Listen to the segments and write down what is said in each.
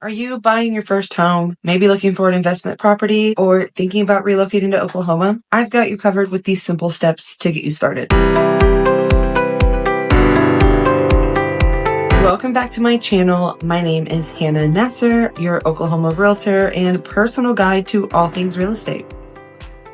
Are you buying your first home, maybe looking for an investment property, or thinking about relocating to Oklahoma? I've got you covered with these simple steps to get you started. Welcome back to my channel. My name is Hannah Nasser, your Oklahoma realtor and personal guide to all things real estate.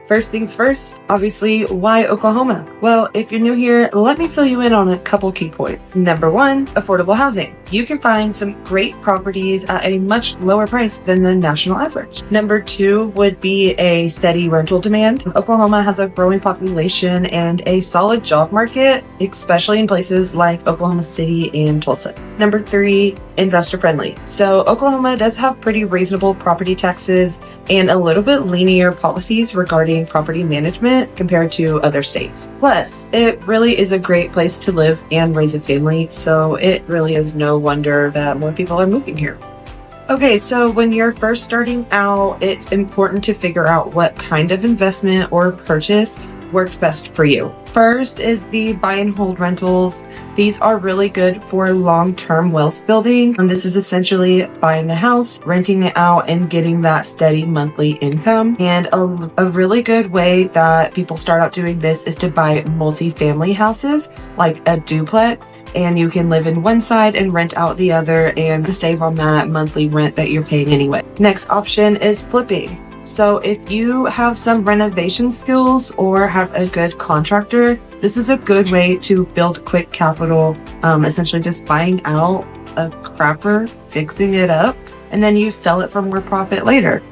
First things first, obviously, why Oklahoma? Well, if you're new here, let me fill you in on a couple key points. Number one, affordable housing. You can find some great properties at a much lower price than the national average. Number two would be a steady rental demand. Oklahoma has a growing population and a solid job market, especially in places like Oklahoma City and Tulsa. Number three, investor friendly. So Oklahoma does have pretty reasonable property taxes and a little bit linear policies regarding property management compared to other states. Plus, it really is a great place to live and raise a family, so it really is no wonder that more people are moving here. Okay, so when you're first starting out, it's important to figure out what kind of investment or purchase works best for you. First is the buy and hold rentals. These are really good for long-term wealth building. And this is essentially buying a house, renting it out, and getting that steady monthly income. And a really good way that people start out doing this is to buy multi-family houses, like a duplex, and you can live in one side and rent out the other and save on that monthly rent that you're paying anyway. Next option is flipping. So if you have some renovation skills or have a good contractor, this is a good way to build quick capital, essentially just buying out a crapper, fixing it up, and then you sell it for more profit later.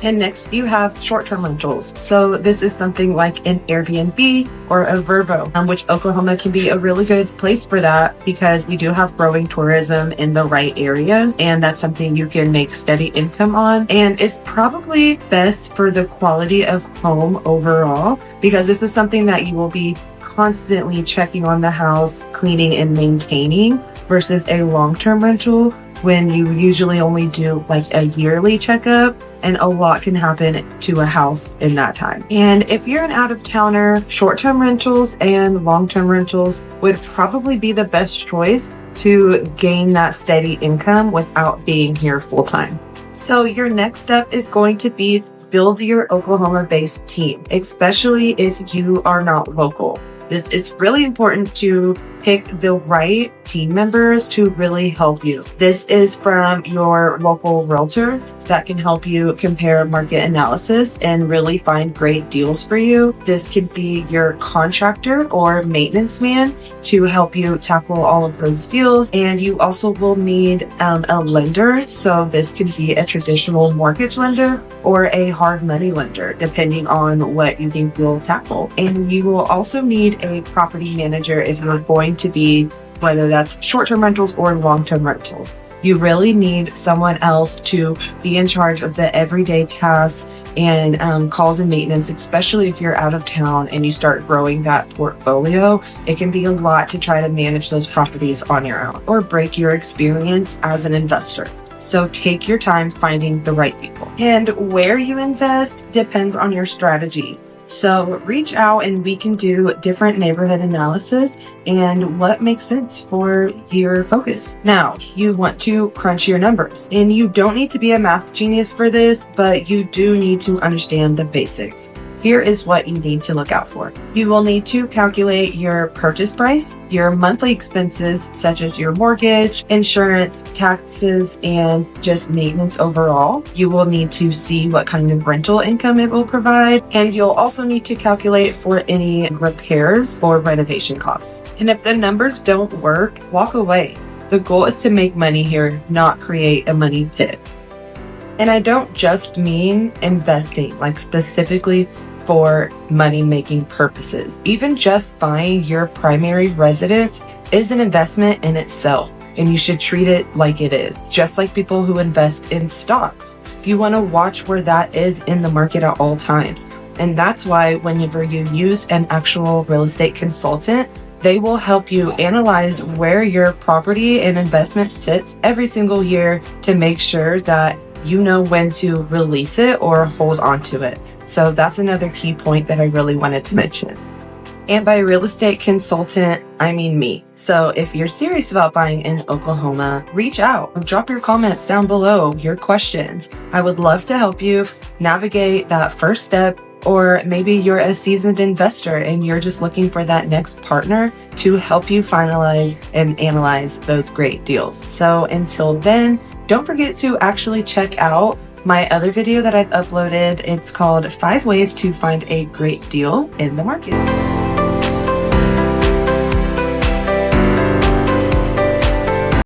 And next you have short-term rentals. So this is something like an Airbnb or a Vrbo, which Oklahoma can be a really good place for that because we do have growing tourism in the right areas. And that's something you can make steady income on. And it's probably best for the quality of home overall because this is something that you will be constantly checking on the house, cleaning and maintaining versus a long-term rental when you usually only do like a yearly checkup, and a lot can happen to a house in that time. And if you're an out-of-towner, short-term rentals and long-term rentals would probably be the best choice to gain that steady income without being here full-time. So your next step is going to be build your Oklahoma-based team, especially if you are not local. This is really important to pick the right team members to really help you. This is from your local realtor that can help you compare market analysis and really find great deals for you. This could be your contractor or maintenance man to help you tackle all of those deals. And you also will need a lender. So this could be a traditional mortgage lender or a hard money lender, depending on what you think you'll tackle. And you will also need a property manager if you're going to be, whether that's short-term rentals or long-term rentals. You really need someone else to be in charge of the everyday tasks and calls and maintenance, especially if you're out of town and you start growing that portfolio. It can be a lot to try to manage those properties on your own or break your experience as an investor. So take your time finding the right people. And where you invest depends on your strategy. So reach out and we can do different neighborhood analysis and what makes sense for your focus. Now, you want to crunch your numbers, and you don't need to be a math genius for this, but you do need to understand the basics. Here is what you need to look out for. You will need to calculate your purchase price, your monthly expenses, such as your mortgage, insurance, taxes, and just maintenance overall. You will need to see what kind of rental income it will provide. And you'll also need to calculate for any repairs or renovation costs. And if the numbers don't work, walk away. The goal is to make money here, not create a money pit. And I don't just mean investing, like specifically for money-making purposes. Even just buying your primary residence is an investment in itself, and you should treat it like it is, just like people who invest in stocks. You want to watch where that is in the market at all times. And that's why whenever you use an actual real estate consultant, they will help you analyze where your property and investment sits every single year to make sure that you know when to release it or hold on to it. So that's another key point that I really wanted to mention. And by real estate consultant, I mean me. So if you're serious about buying in Oklahoma, reach out. Drop your comments down below, your questions. I would love to help you navigate that first step. Or maybe you're a seasoned investor and you're just looking for that next partner to help you finalize and analyze those great deals. So until then, don't forget to actually check out my other video that I've uploaded. It's called 5 Ways to Find a Great Deal in the Market.